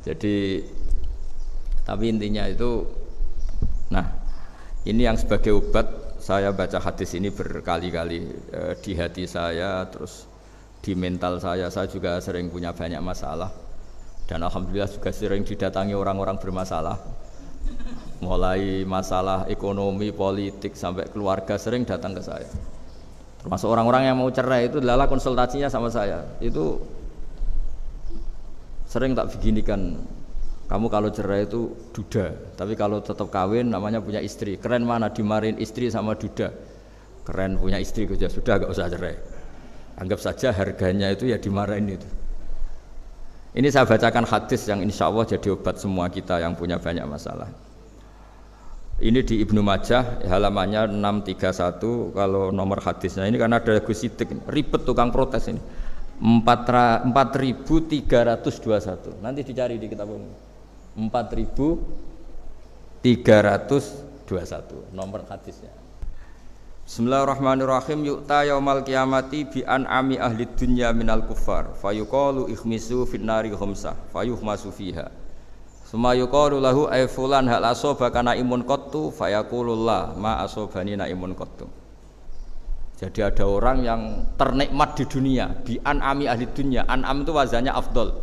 Jadi tapi intinya itu, nah ini yang sebagai obat saya baca hadis ini berkali-kali di hati saya, terus di mental saya juga sering punya banyak masalah dan alhamdulillah juga sering didatangi orang-orang bermasalah, mulai masalah ekonomi, politik sampai keluarga sering datang ke saya. Termasuk orang-orang yang mau cerai itu adalah konsultasinya sama saya. Itu sering tak beginikan, kamu kalau cerai itu duda, tapi kalau tetap kawin namanya punya istri. Keren mana dimarahin istri sama duda? Keren punya istri saja, sudah gak usah cerai. Anggap saja harganya itu ya dimarahin itu. Ini saya bacakan hadis yang insya Allah jadi obat semua kita yang punya banyak masalah. Ini di Ibnu Majah halamannya 631. Kalau nomor hadisnya ini karena ada Gus Sidik, ribet tukang protes ini. 4321. Nanti dicari di kitab umum. 4321 nomor hadisnya. Bismillahirrahmanirrahim. Yu'ta yaumal qiyamati bi an'ami ahli dunya minal kuffar fayuqalu ikhmisu fin nari khamsah fayuhmasu fiha. Suma yuqalu lahu ay fulan hal asobaka naimun qattu fayaqulullah ma asobani naimun qattu. Jadi ada orang yang ternikmat di dunia, bi an'ami ahli dunya. An'am itu wazannya afdol.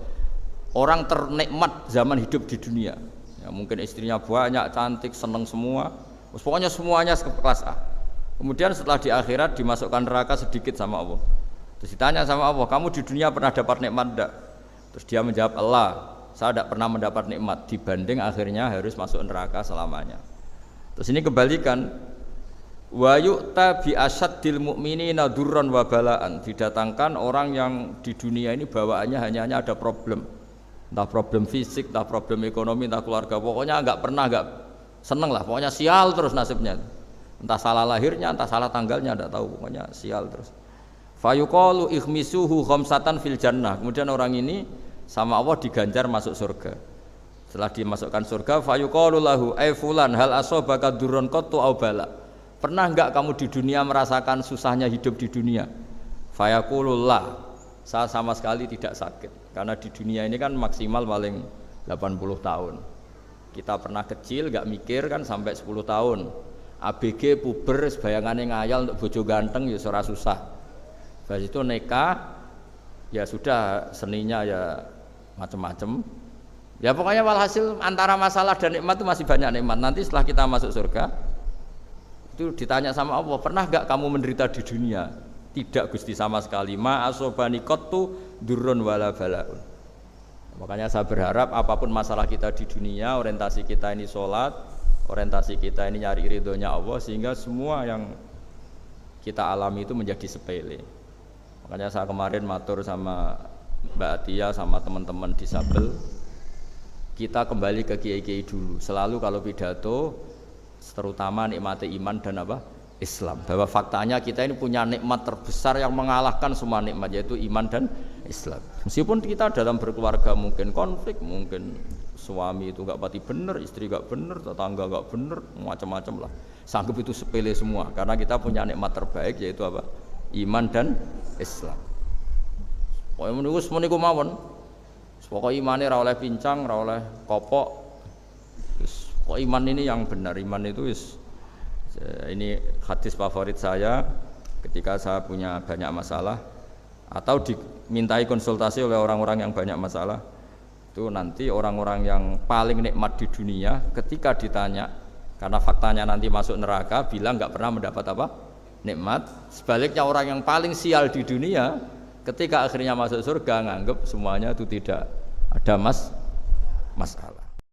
Orang ternikmat zaman hidup di dunia. Ya, mungkin istrinya banyak, cantik, seneng semua. Pokoknya semuanya kelas A. Kemudian setelah di akhirat dimasukkan neraka sedikit sama Allah. Terus ditanya sama Allah, kamu di dunia pernah dapat nikmat enggak? Terus dia menjawab, Allah, saya tidak pernah mendapat nikmat, dibanding akhirnya harus masuk neraka selamanya. Terus ini kebalikan, wa yu'ta bi asyaddil mu'minina durran wa balaan. Didatangkan orang yang di dunia ini bawaannya hanya ada problem, entah problem fisik, entah problem ekonomi, entah keluarga, pokoknya enggak seneng lah, pokoknya sial terus nasibnya. Entah salah lahirnya, entah salah tanggalnya, enggak tahu, pokoknya sial terus. Fayuqalu ikhmisuhu khamsatan fil jannah. Kemudian orang ini sama Allah diganjar masuk surga. Setelah dimasukkan surga, fayuqalu lahu ay fulan hal asobaka durrun qattu aw bala. Pernah enggak kamu di dunia merasakan susahnya hidup di dunia? Fayaqulullah, saya sama sekali tidak sakit. Karena di dunia ini kan maksimal paling 80 tahun. Kita pernah kecil enggak mikir kan sampai 10 tahun. ABG puber sebayangannya ngayal untuk bojo ganteng ya ora susah. Habis itu nikah ya sudah, seninya ya macam-macam. Ya pokoknya walhasil antara masalah dan nikmat itu masih banyak nikmat. Nanti setelah kita masuk surga itu ditanya sama Allah, pernah enggak kamu menderita di dunia? Tidak Gusti, sama sekali. Ma asobani qattu durrun wala balaun. Makanya saya berharap apapun masalah kita di dunia, orientasi kita ini sholat, orientasi kita ini nyari ridhonya Allah, sehingga semua yang kita alami itu menjadi sepele. Makanya saya kemarin matur sama Mbak Atia sama teman-teman disabel, kita kembali ke kiai-kiai dulu. Selalu kalau pidato terutama nikmati iman dan Islam, bahwa faktanya kita ini punya nikmat terbesar yang mengalahkan semua nikmat, yaitu iman dan Islam. Meskipun kita dalam berkeluarga mungkin konflik, mungkin suami itu enggak pati bener, istri enggak bener, tetangga enggak bener, macam-macam lah. Sanggup itu sepele semua karena kita punya nikmat terbaik, yaitu iman dan Islam. Pokoke meniku mawon. Pokoke imane ora oleh pincang, ora oleh kopok. Kok iman ini yang benar, iman itu ini hadis favorit saya ketika saya punya banyak masalah atau dimintai konsultasi oleh orang-orang yang banyak masalah. Itu nanti orang-orang yang paling nikmat di dunia ketika ditanya, karena faktanya nanti masuk neraka, bilang nggak pernah mendapat nikmat. Sebaliknya orang yang paling sial di dunia ketika akhirnya masuk surga nganggep semuanya itu tidak ada masalah.